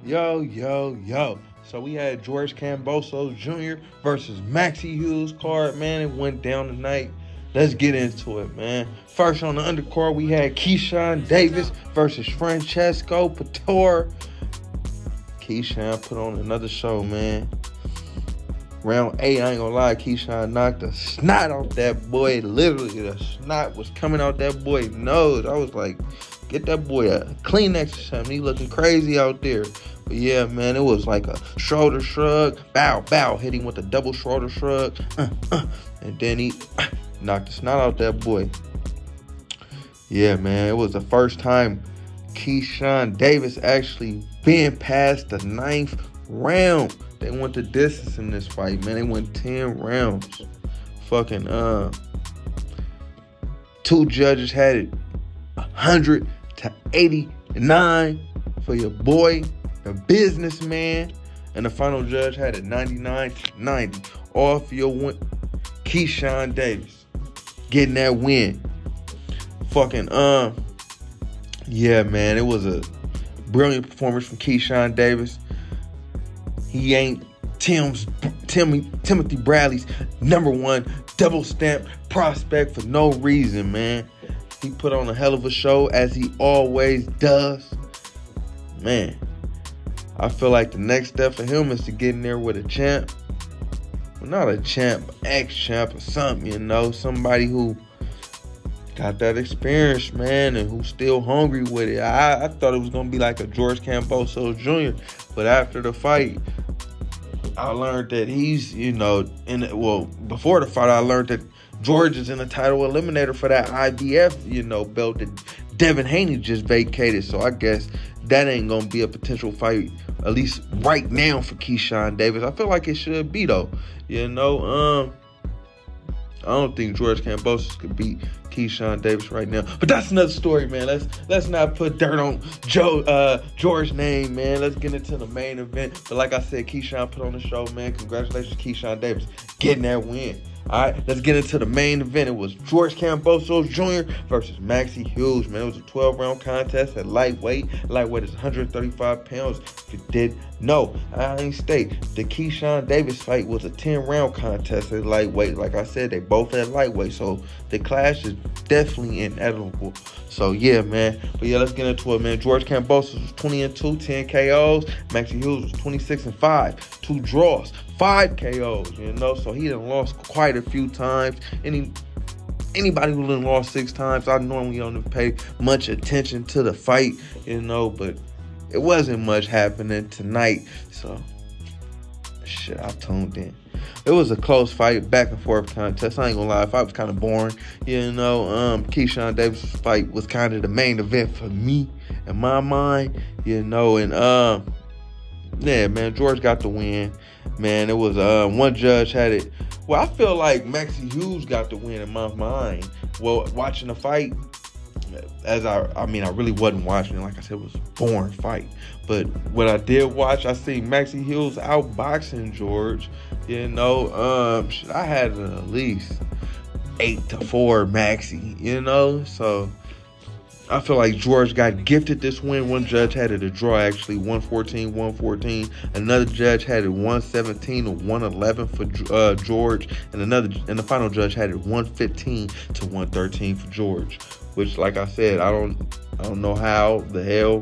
Yo. So we had George Kambosos Jr. versus Maxi Hughes card, man. It went down tonight. Let's get into it, man. First on the undercard, we had Keyshawn Davis versus Francesco Patera. Keyshawn put on another show, man. Round 8, I ain't gonna lie, Keyshawn knocked the snot off that boy. Literally, the snot was coming out that boy's nose. I was like, get that boy a Kleenex or something. He looking crazy out there. But yeah, man, it was like a shoulder shrug. Bow. Hit him with a double shoulder shrug. And then he knocked the snot out that boy. Yeah, man, it was the first time Keyshawn Davis actually been past the 9th round. They went the distance in this fight, man. They went 10 rounds. Fucking, two judges had it 100-89 for your boy, the businessman. And the final judge had it 99-90. All for your win. Keyshawn Davis getting that win. Fucking, yeah, man. It was a brilliant performance from Keyshawn Davis. He ain't Timothy Bradley's #1 double stamp prospect for no reason, man. He put on a hell of a show, as he always does. Man, I feel like the next step for him is to get in there with a champ. Well, not a champ, but ex-champ or something, you know. Somebody who got that experience, man, and who's still hungry with it. I thought it was going to be like a George Kambosos Jr., but after the fight, I learned that he's, before the fight, I learned that George is in the title eliminator for that IBF, belt that Devin Haney just vacated. So I guess that ain't going to be a potential fight, at least right now, for Keyshawn Davis. I feel like it should be, though. I don't think George Kambosos could beat Keyshawn Davis right now. But that's another story, man. Let's not put dirt on George's name, man. Let's get into the main event. But like I said, Keyshawn put on the show, man. Congratulations, Keyshawn Davis, getting that win. All right, let's get into the main event. It was George Kambosos Jr. versus Maxi Hughes, man. It was a 12-round contest at lightweight. Lightweight is 135 pounds. If you did know, I ain't state. The Keyshawn Davis fight was a 10-round contest at lightweight. Like I said, they both at lightweight, so the clash is definitely inevitable. So, yeah, man. But, yeah, let's get into it, man. George Kambosos was 20-2, 10 KOs. Maxi Hughes was 26-5, 2 draws, 5 KOs, so he done lost quite a few times. Anybody who done lost 6 times, I normally don't pay much attention to the fight, but it wasn't much happening tonight, so shit, I tuned in. It was a close fight, back and forth contest. I ain't gonna lie, the fight was kind of boring. Keyshawn Davis' fight was kind of the main event for me, in my mind, and yeah, man, George got the win. Man, it was one judge had it. Well, I feel like Maxi Hughes got the win in my mind. Well, watching the fight, as I really wasn't watching it. Like I said, it was a boring fight. But what I did watch, I seen Maxi Hughes outboxing George. I had it at least 8-4 Maxi. So I feel like George got gifted this win. One judge had it a draw, actually, 114-114. Another judge had it 117-111 for George, and the final judge had it 115-113 for George. Which, like I said, I don't know how the hell,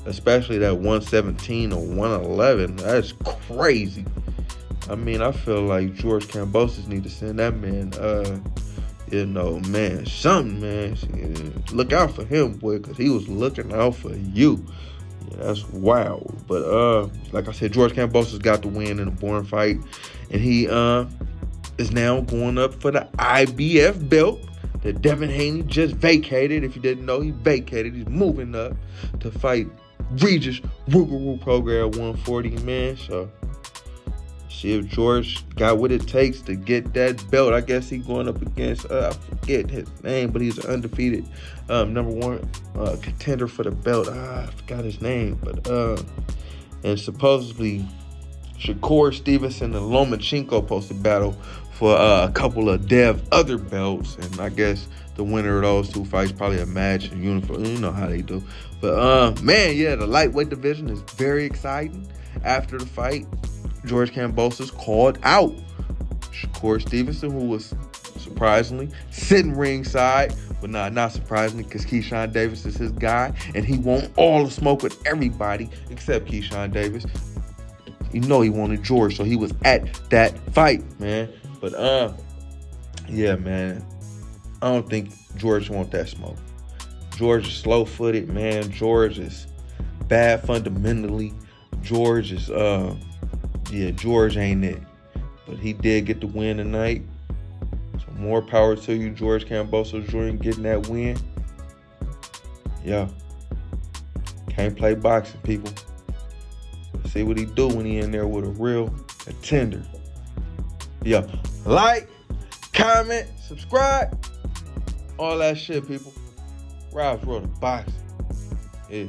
especially that 117 or 111. That's crazy. I feel like George Kambosos need to send that man, something, man. Look out for him, boy, because he was looking out for you. Yeah, that's wild. But, like I said, George Kambosos got the win in a boring fight. And he is now going up for the IBF belt that Devin Haney just vacated. If you didn't know, he vacated. He's moving up to fight Regis Ruger Program 140, man. So, see if George got what it takes to get that belt. I guess he's going up against, I forget his name, but he's an undefeated #1 contender for the belt. I forgot his name. But, and supposedly Shakur Stevenson and Lomachenko supposed to battle for a couple of other belts. And I guess the winner of those 2 fights probably a match and uniform. You know how they do. But, man, yeah, the lightweight division is very exciting. After the fight, George Kambosos called out Shakur Stevenson, who was surprisingly sitting ringside. But not surprisingly, because Keyshawn Davis is his guy, and he want all the smoke with everybody except Keyshawn Davis. You know he wanted George, so he was at that fight, man. But, yeah, man, I don't think George want that smoke. George is slow-footed, man. George is bad fundamentally. George is, George ain't it. But he did get the win tonight. So more power to you, George Kambosos Jr., getting that win. Yeah. Can't play boxing, people. See what he do when he in there with a real contender. Yeah. Like, comment, subscribe. All that shit, people. Rob's World of Boxing. Yeah.